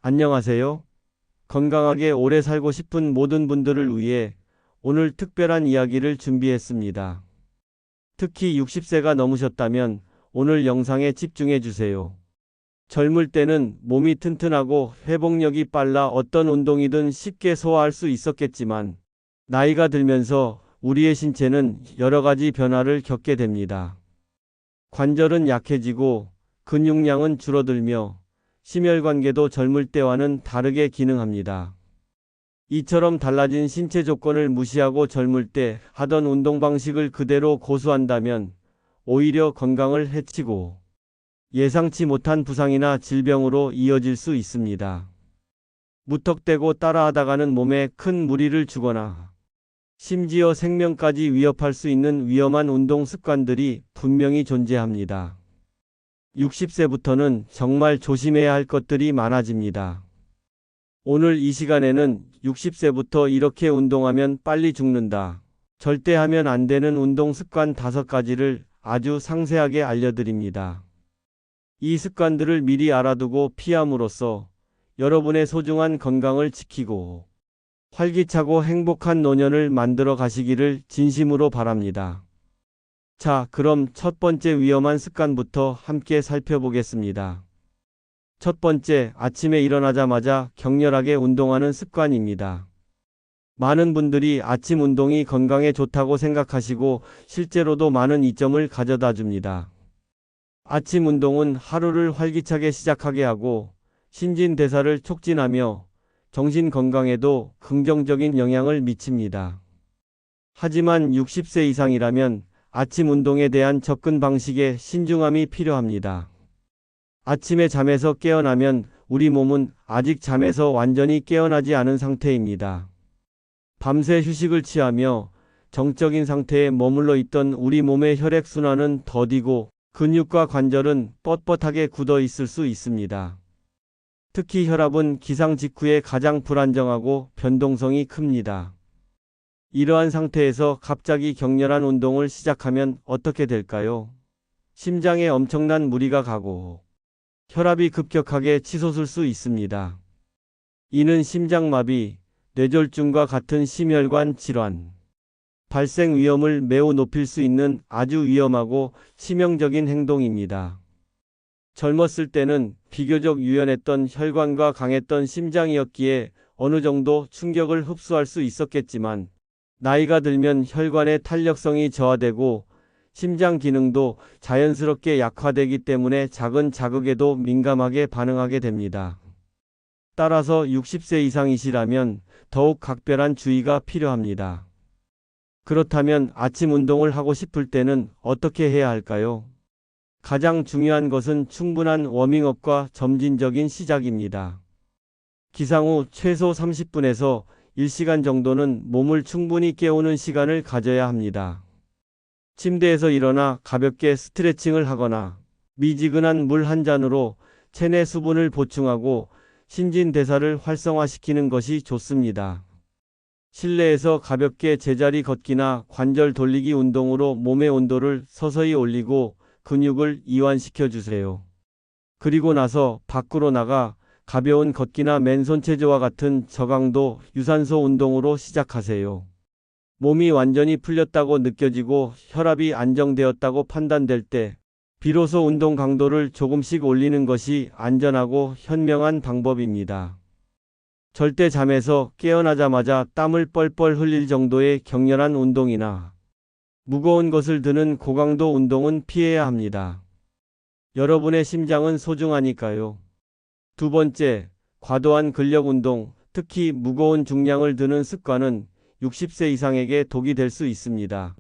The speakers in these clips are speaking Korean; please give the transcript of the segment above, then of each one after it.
안녕하세요. 건강하게 오래 살고 싶은 모든 분들을 위해 오늘 특별한 이야기를 준비했습니다. 특히 60세가 넘으셨다면 오늘 영상에 집중해 주세요. 젊을 때는 몸이 튼튼하고 회복력이 빨라 어떤 운동이든 쉽게 소화할 수 있었겠지만 나이가 들면서 우리의 신체는 여러 가지 변화를 겪게 됩니다. 관절은 약해지고 근육량은 줄어들며 심혈관계도 젊을 때와는 다르게 기능합니다. 이처럼 달라진 신체 조건을 무시하고 젊을 때 하던 운동 방식을 그대로 고수한다면 오히려 건강을 해치고 예상치 못한 부상이나 질병으로 이어질 수 있습니다. 무턱대고 따라하다가는 몸에 큰 무리를 주거나 심지어 생명까지 위협할 수 있는 위험한 운동 습관들이 분명히 존재합니다. 60세부터는 정말 조심해야 할 것들이 많아집니다. 오늘 이 시간에는 60세부터 이렇게 운동하면 빨리 죽는다. 절대 하면 안 되는 운동 습관 5가지를 아주 상세하게 알려드립니다. 이 습관들을 미리 알아두고 피함으로써 여러분의 소중한 건강을 지키고 활기차고 행복한 노년을 만들어 가시기를 진심으로 바랍니다. 자, 그럼 첫 번째 위험한 습관부터 함께 살펴보겠습니다. 첫 번째, 아침에 일어나자마자 격렬하게 운동하는 습관입니다. 많은 분들이 아침 운동이 건강에 좋다고 생각하시고 실제로도 많은 이점을 가져다 줍니다. 아침 운동은 하루를 활기차게 시작하게 하고 신진대사를 촉진하며 정신 건강에도 긍정적인 영향을 미칩니다. 하지만 60세 이상이라면 아침 운동에 대한 접근 방식에 신중함이 필요합니다. 아침에 잠에서 깨어나면 우리 몸은 아직 잠에서 완전히 깨어나지 않은 상태입니다. 밤새 휴식을 취하며 정적인 상태에 머물러 있던 우리 몸의 혈액순환은 더디고 근육과 관절은 뻣뻣하게 굳어 있을 수 있습니다. 특히 혈압은 기상 직후에 가장 불안정하고 변동성이 큽니다. 이러한 상태에서 갑자기 격렬한 운동을 시작하면 어떻게 될까요? 심장에 엄청난 무리가 가고 혈압이 급격하게 치솟을 수 있습니다. 이는 심장마비, 뇌졸중과 같은 심혈관 질환, 발생 위험을 매우 높일 수 있는 아주 위험하고 치명적인 행동입니다. 젊었을 때는 비교적 유연했던 혈관과 강했던 심장이었기에 어느 정도 충격을 흡수할 수 있었겠지만 나이가 들면 혈관의 탄력성이 저하되고 심장 기능도 자연스럽게 약화되기 때문에 작은 자극에도 민감하게 반응하게 됩니다. 따라서 60세 이상이시라면 더욱 각별한 주의가 필요합니다. 그렇다면 아침 운동을 하고 싶을 때는 어떻게 해야 할까요? 가장 중요한 것은 충분한 워밍업과 점진적인 시작입니다. 기상 후 최소 30분에서 1시간 정도는 몸을 충분히 깨우는 시간을 가져야 합니다. 침대에서 일어나 가볍게 스트레칭을 하거나 미지근한 물 한 잔으로 체내 수분을 보충하고 신진대사를 활성화시키는 것이 좋습니다. 실내에서 가볍게 제자리 걷기나 관절 돌리기 운동으로 몸의 온도를 서서히 올리고 근육을 이완시켜 주세요. 그리고 나서 밖으로 나가 가벼운 걷기나 맨손 체조와 같은 저강도 유산소 운동으로 시작하세요. 몸이 완전히 풀렸다고 느껴지고 혈압이 안정되었다고 판단될 때 비로소 운동 강도를 조금씩 올리는 것이 안전하고 현명한 방법입니다. 절대 잠에서 깨어나자마자 땀을 뻘뻘 흘릴 정도의 격렬한 운동이나 무거운 것을 드는 고강도 운동은 피해야 합니다. 여러분의 심장은 소중하니까요. 두 번째, 과도한 근력 운동, 특히 무거운 중량을 드는 습관은 60세 이상에게 독이 될 수 있습니다.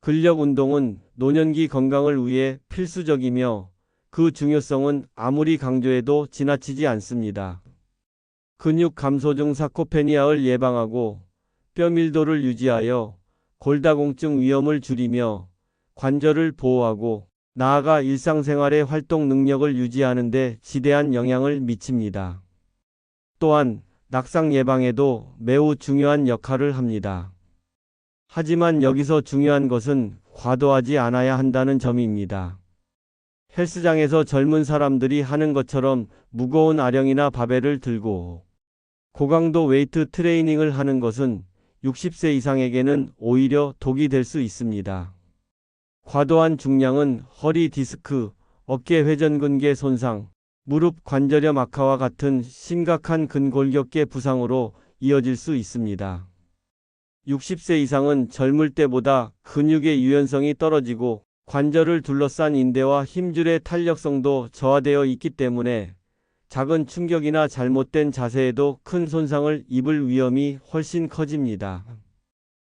근력 운동은 노년기 건강을 위해 필수적이며 그 중요성은 아무리 강조해도 지나치지 않습니다. 근육 감소 중 사코페니아를 예방하고 뼈 밀도를 유지하여 골다공증 위험을 줄이며 관절을 보호하고 나아가 일상생활의 활동 능력을 유지하는 데 지대한 영향을 미칩니다. 또한 낙상 예방에도 매우 중요한 역할을 합니다. 하지만 여기서 중요한 것은 과도하지 않아야 한다는 점입니다. 헬스장에서 젊은 사람들이 하는 것처럼 무거운 아령이나 바벨을 들고 고강도 웨이트 트레이닝을 하는 것은 60세 이상에게는 오히려 독이 될 수 있습니다. 과도한 중량은 허리 디스크, 어깨 회전근개 손상, 무릎 관절염 악화와 같은 심각한 근골격계 부상으로 이어질 수 있습니다. 60세 이상은 젊을 때보다 근육의 유연성이 떨어지고 관절을 둘러싼 인대와 힘줄의 탄력성도 저하되어 있기 때문에 작은 충격이나 잘못된 자세에도 큰 손상을 입을 위험이 훨씬 커집니다.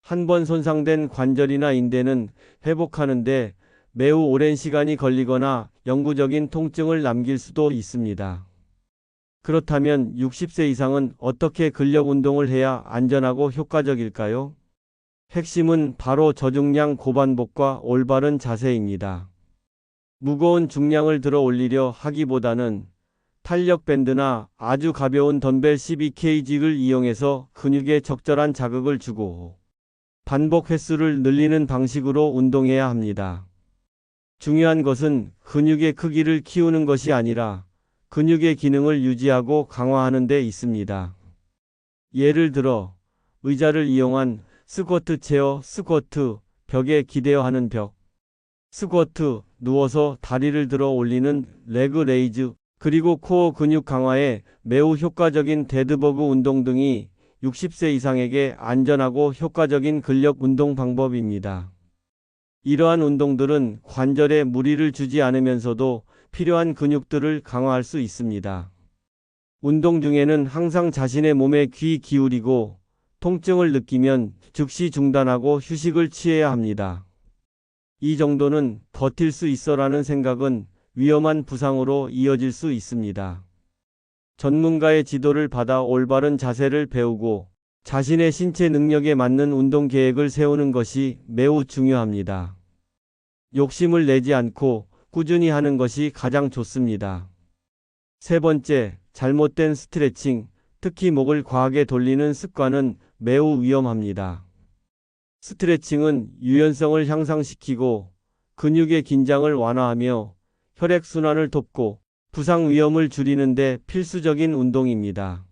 한 번 손상된 관절이나 인대는 회복하는데 매우 오랜 시간이 걸리거나 영구적인 통증을 남길 수도 있습니다. 그렇다면 60세 이상은 어떻게 근력 운동을 해야 안전하고 효과적일까요? 핵심은 바로 저중량 고반복과 올바른 자세입니다. 무거운 중량을 들어 올리려 하기보다는 탄력 밴드나 아주 가벼운 덤벨 12kg를 이용해서 근육에 적절한 자극을 주고 반복 횟수를 늘리는 방식으로 운동해야 합니다. 중요한 것은 근육의 크기를 키우는 것이 아니라 근육의 기능을 유지하고 강화하는 데 있습니다. 예를 들어 의자를 이용한 스쿼트 체어, 스쿼트, 벽에 기대어 하는 벽, 스쿼트, 누워서 다리를 들어 올리는 레그 레이즈, 그리고 코어 근육 강화에 매우 효과적인 데드버그 운동 등이 60세 이상에게 안전하고 효과적인 근력 운동 방법입니다. 이러한 운동들은 관절에 무리를 주지 않으면서도 필요한 근육들을 강화할 수 있습니다. 운동 중에는 항상 자신의 몸에 귀 기울이고 통증을 느끼면 즉시 중단하고 휴식을 취해야 합니다. 이 정도는 버틸 수 있어라는 생각은 위험한 부상으로 이어질 수 있습니다. 전문가의 지도를 받아 올바른 자세를 배우고 자신의 신체 능력에 맞는 운동 계획을 세우는 것이 매우 중요합니다. 욕심을 내지 않고 꾸준히 하는 것이 가장 좋습니다. 세 번째, 잘못된 스트레칭, 특히 목을 과하게 돌리는 습관은 매우 위험합니다. 스트레칭은 유연성을 향상시키고 근육의 긴장을 완화하며 혈액순환을 돕고 부상 위험을 줄이는 데 필수적인 운동입니다.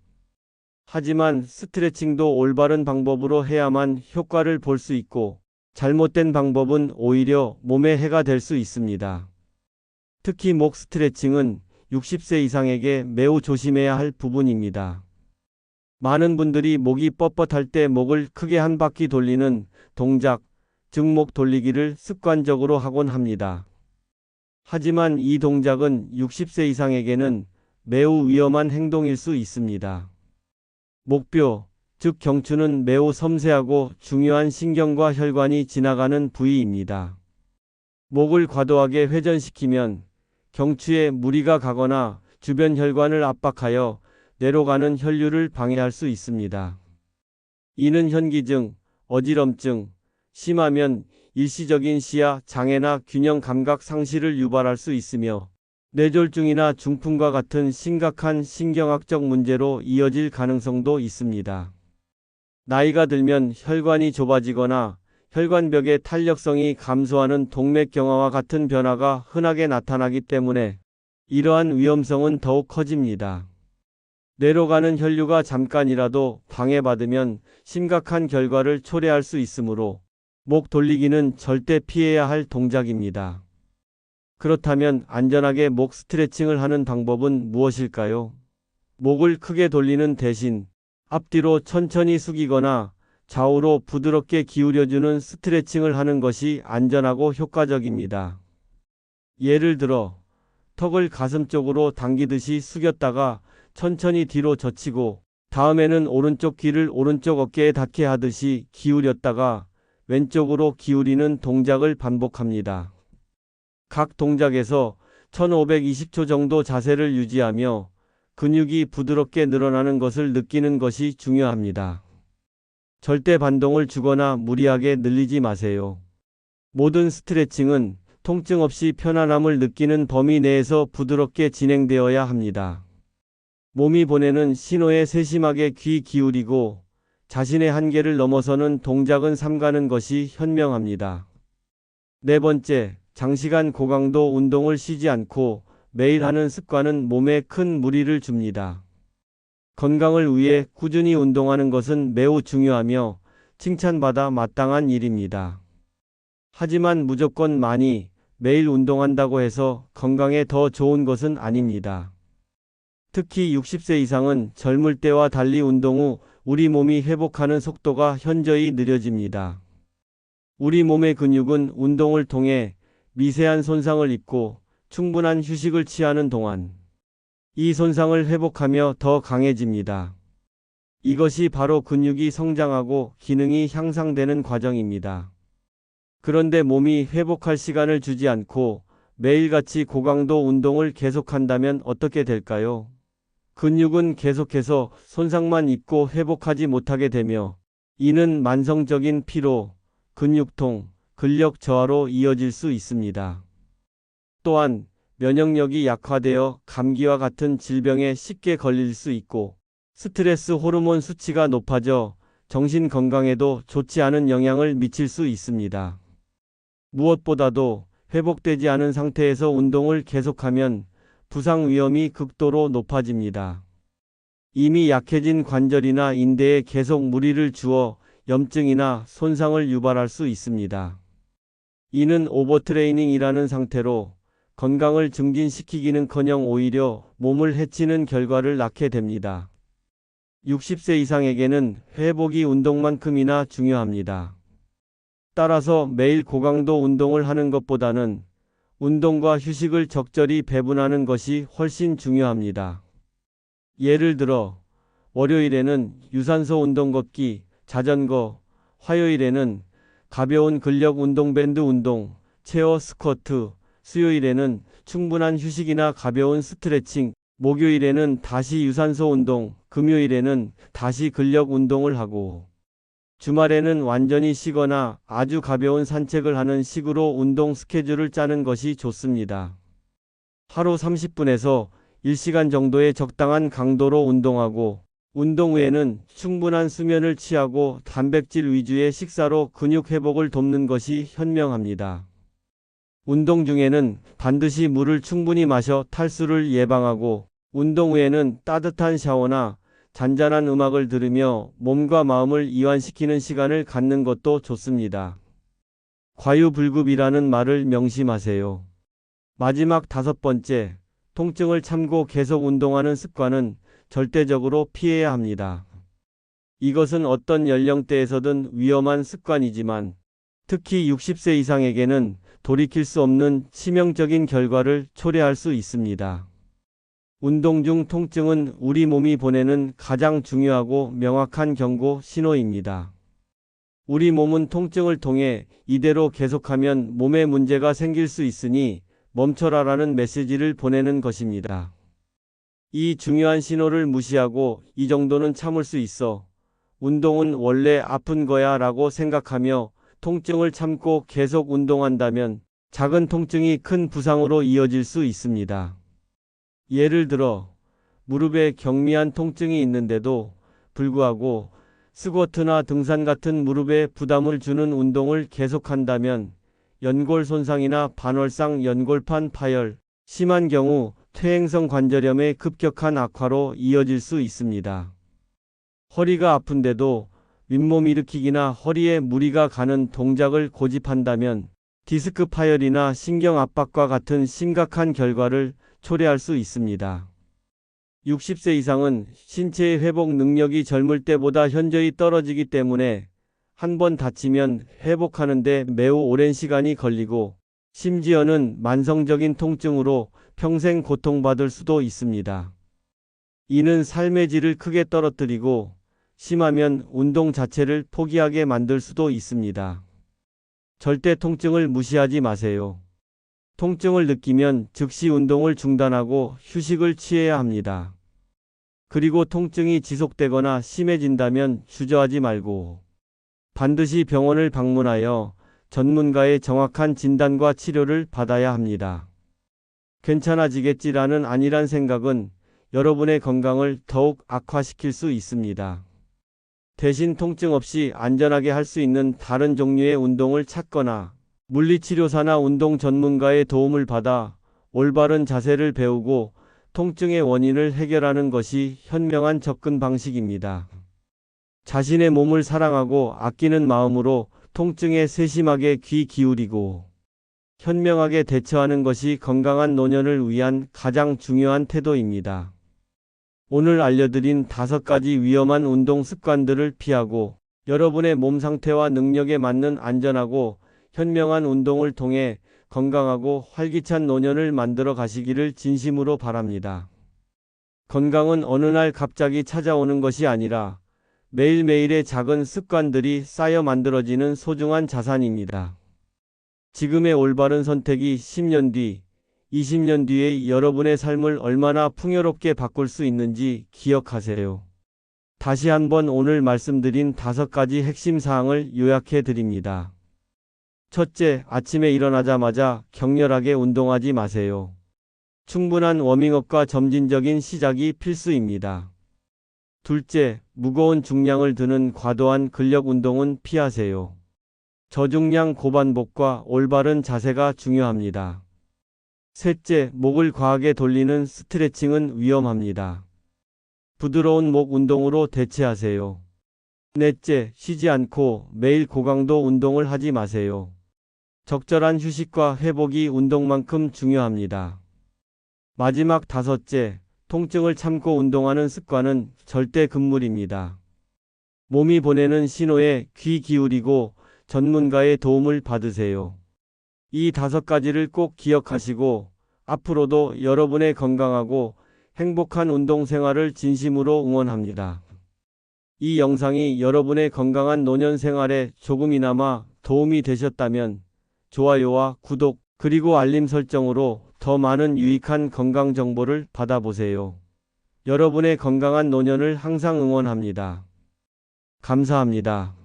하지만 스트레칭도 올바른 방법으로 해야만 효과를 볼 수 있고 잘못된 방법은 오히려 몸에 해가 될 수 있습니다. 특히 목 스트레칭은 60세 이상에게 매우 조심해야 할 부분입니다. 많은 분들이 목이 뻣뻣할 때 목을 크게 한 바퀴 돌리는 동작, 즉 목 돌리기를 습관적으로 하곤 합니다. 하지만 이 동작은 60세 이상에게는 매우 위험한 행동일 수 있습니다. 목뼈, 즉 경추는 매우 섬세하고 중요한 신경과 혈관이 지나가는 부위입니다. 목을 과도하게 회전시키면 경추에 무리가 가거나 주변 혈관을 압박하여 내려가는 혈류를 방해할 수 있습니다. 이는 현기증, 어지럼증, 심하면 일시적인 시야 장애나 균형 감각 상실을 유발할 수 있으며 뇌졸중이나 중풍과 같은 심각한 신경학적 문제로 이어질 가능성도 있습니다. 나이가 들면 혈관이 좁아지거나 혈관벽의 탄력성이 감소하는 동맥경화와 같은 변화가 흔하게 나타나기 때문에 이러한 위험성은 더욱 커집니다. 뇌로 가는 혈류가 잠깐이라도 방해받으면 심각한 결과를 초래할 수 있으므로 목 돌리기는 절대 피해야 할 동작입니다. 그렇다면 안전하게 목 스트레칭을 하는 방법은 무엇일까요? 목을 크게 돌리는 대신 앞뒤로 천천히 숙이거나 좌우로 부드럽게 기울여주는 스트레칭을 하는 것이 안전하고 효과적입니다. 예를 들어 턱을 가슴 쪽으로 당기듯이 숙였다가 천천히 뒤로 젖히고 다음에는 오른쪽 귀를 오른쪽 어깨에 닿게 하듯이 기울였다가 왼쪽으로 기울이는 동작을 반복합니다. 각 동작에서 1520초 정도 자세를 유지하며 근육이 부드럽게 늘어나는 것을 느끼는 것이 중요합니다. 절대 반동을 주거나 무리하게 늘리지 마세요. 모든 스트레칭은 통증 없이 편안함을 느끼는 범위 내에서 부드럽게 진행되어야 합니다. 몸이 보내는 신호에 세심하게 귀 기울이고 자신의 한계를 넘어서는 동작은 삼가는 것이 현명합니다. 네 번째, 장시간 고강도 운동을 쉬지 않고 매일 하는 습관은 몸에 큰 무리를 줍니다. 건강을 위해 꾸준히 운동하는 것은 매우 중요하며 칭찬받아 마땅한 일입니다. 하지만 무조건 많이 매일 운동한다고 해서 건강에 더 좋은 것은 아닙니다. 특히 60세 이상은 젊을 때와 달리 운동 후 우리 몸이 회복하는 속도가 현저히 느려집니다. 우리 몸의 근육은 운동을 통해 미세한 손상을 입고 충분한 휴식을 취하는 동안 이 손상을 회복하며 더 강해집니다. 이것이 바로 근육이 성장하고 기능이 향상되는 과정입니다. 그런데 몸이 회복할 시간을 주지 않고 매일같이 고강도 운동을 계속한다면 어떻게 될까요? 근육은 계속해서 손상만 입고 회복하지 못하게 되며 이는 만성적인 피로, 근육통, 근력 저하로 이어질 수 있습니다. 또한 면역력이 약화되어 감기와 같은 질병에 쉽게 걸릴 수 있고 스트레스 호르몬 수치가 높아져 정신 건강에도 좋지 않은 영향을 미칠 수 있습니다. 무엇보다도 회복되지 않은 상태에서 운동을 계속하면 부상 위험이 극도로 높아집니다. 이미 약해진 관절이나 인대에 계속 무리를 주어 염증이나 손상을 유발할 수 있습니다. 이는 오버트레이닝이라는 상태로 건강을 증진시키기는커녕 오히려 몸을 해치는 결과를 낳게 됩니다. 60세 이상에게는 회복이 운동만큼이나 중요합니다. 따라서 매일 고강도 운동을 하는 것보다는 운동과 휴식을 적절히 배분하는 것이 훨씬 중요합니다. 예를 들어 월요일에는 유산소 운동 걷기, 자전거, 화요일에는 가벼운 근력 운동 밴드 운동, 체어 스쿼트, 수요일에는 충분한 휴식이나 가벼운 스트레칭, 목요일에는 다시 유산소 운동, 금요일에는 다시 근력 운동을 하고 주말에는 완전히 쉬거나 아주 가벼운 산책을 하는 식으로 운동 스케줄을 짜는 것이 좋습니다. 하루 30분에서 1시간 정도의 적당한 강도로 운동하고 운동 후에는 충분한 수면을 취하고 단백질 위주의 식사로 근육 회복을 돕는 것이 현명합니다. 운동 중에는 반드시 물을 충분히 마셔 탈수를 예방하고 운동 후에는 따뜻한 샤워나 잔잔한 음악을 들으며 몸과 마음을 이완시키는 시간을 갖는 것도 좋습니다. 과유불급이라는 말을 명심하세요. 마지막 5번째, 통증을 참고 계속 운동하는 습관은 절대적으로 피해야 합니다. 이것은 어떤 연령대에서든 위험한 습관이지만 특히 60세 이상에게는 돌이킬 수 없는 치명적인 결과를 초래할 수 있습니다. 운동 중 통증은 우리 몸이 보내는 가장 중요하고 명확한 경고 신호입니다. 우리 몸은 통증을 통해 이대로 계속하면 몸에 문제가 생길 수 있으니 멈춰라라는 메시지를 보내는 것입니다. 이 중요한 신호를 무시하고 이 정도는 참을 수 있어. 운동은 원래 아픈 거야 라고 생각하며 통증을 참고 계속 운동한다면 작은 통증이 큰 부상으로 이어질 수 있습니다. 예를 들어 무릎에 경미한 통증이 있는데도 불구하고 스쿼트나 등산 같은 무릎에 부담을 주는 운동을 계속한다면 연골 손상이나 반월상 연골판 파열, 심한 경우 퇴행성 관절염의 급격한 악화로 이어질 수 있습니다. 허리가 아픈데도 윗몸 일으키기나 허리에 무리가 가는 동작을 고집한다면 디스크 파열이나 신경 압박과 같은 심각한 결과를 초래할 수 있습니다. 60세 이상은 신체의 회복 능력이 젊을 때보다 현저히 떨어지기 때문에 한 번 다치면 회복하는데 매우 오랜 시간이 걸리고 심지어는 만성적인 통증으로 평생 고통받을 수도 있습니다. 이는 삶의 질을 크게 떨어뜨리고 심하면 운동 자체를 포기하게 만들 수도 있습니다. 절대 통증을 무시하지 마세요. 통증을 느끼면 즉시 운동을 중단하고 휴식을 취해야 합니다. 그리고 통증이 지속되거나 심해진다면 주저하지 말고 반드시 병원을 방문하여 전문가의 정확한 진단과 치료를 받아야 합니다. 괜찮아지겠지라는 안일한 생각은 여러분의 건강을 더욱 악화시킬 수 있습니다. 대신 통증 없이 안전하게 할 수 있는 다른 종류의 운동을 찾거나 물리치료사나 운동 전문가의 도움을 받아 올바른 자세를 배우고 통증의 원인을 해결하는 것이 현명한 접근 방식입니다. 자신의 몸을 사랑하고 아끼는 마음으로 통증에 세심하게 귀 기울이고 현명하게 대처하는 것이 건강한 노년을 위한 가장 중요한 태도입니다. 오늘 알려드린 5가지 위험한 운동 습관들을 피하고 여러분의 몸 상태와 능력에 맞는 안전하고 현명한 운동을 통해 건강하고 활기찬 노년을 만들어 가시기를 진심으로 바랍니다. 건강은 어느 날 갑자기 찾아오는 것이 아니라 매일매일의 작은 습관들이 쌓여 만들어지는 소중한 자산입니다. 지금의 올바른 선택이 10년 뒤, 20년 뒤의 여러분의 삶을 얼마나 풍요롭게 바꿀 수 있는지 기억하세요. 다시 한번 오늘 말씀드린 5가지 핵심 사항을 요약해 드립니다. 첫째, 아침에 일어나자마자 격렬하게 운동하지 마세요. 충분한 워밍업과 점진적인 시작이 필수입니다. 둘째, 무거운 중량을 드는 과도한 근력 운동은 피하세요. 저중량 고반복과 올바른 자세가 중요합니다. 셋째, 목을 과하게 돌리는 스트레칭은 위험합니다. 부드러운 목 운동으로 대체하세요. 넷째, 쉬지 않고 매일 고강도 운동을 하지 마세요. 적절한 휴식과 회복이 운동만큼 중요합니다. 마지막 5째, 통증을 참고 운동하는 습관은 절대 금물입니다. 몸이 보내는 신호에 귀 기울이고 전문가의 도움을 받으세요. 이 5가지를 꼭 기억하시고 앞으로도 여러분의 건강하고 행복한 운동 생활을 진심으로 응원합니다. 이 영상이 여러분의 건강한 노년 생활에 조금이나마 도움이 되셨다면 좋아요와 구독 그리고 알림 설정으로 더 많은 유익한 건강 정보를 받아보세요. 여러분의 건강한 노년을 항상 응원합니다. 감사합니다.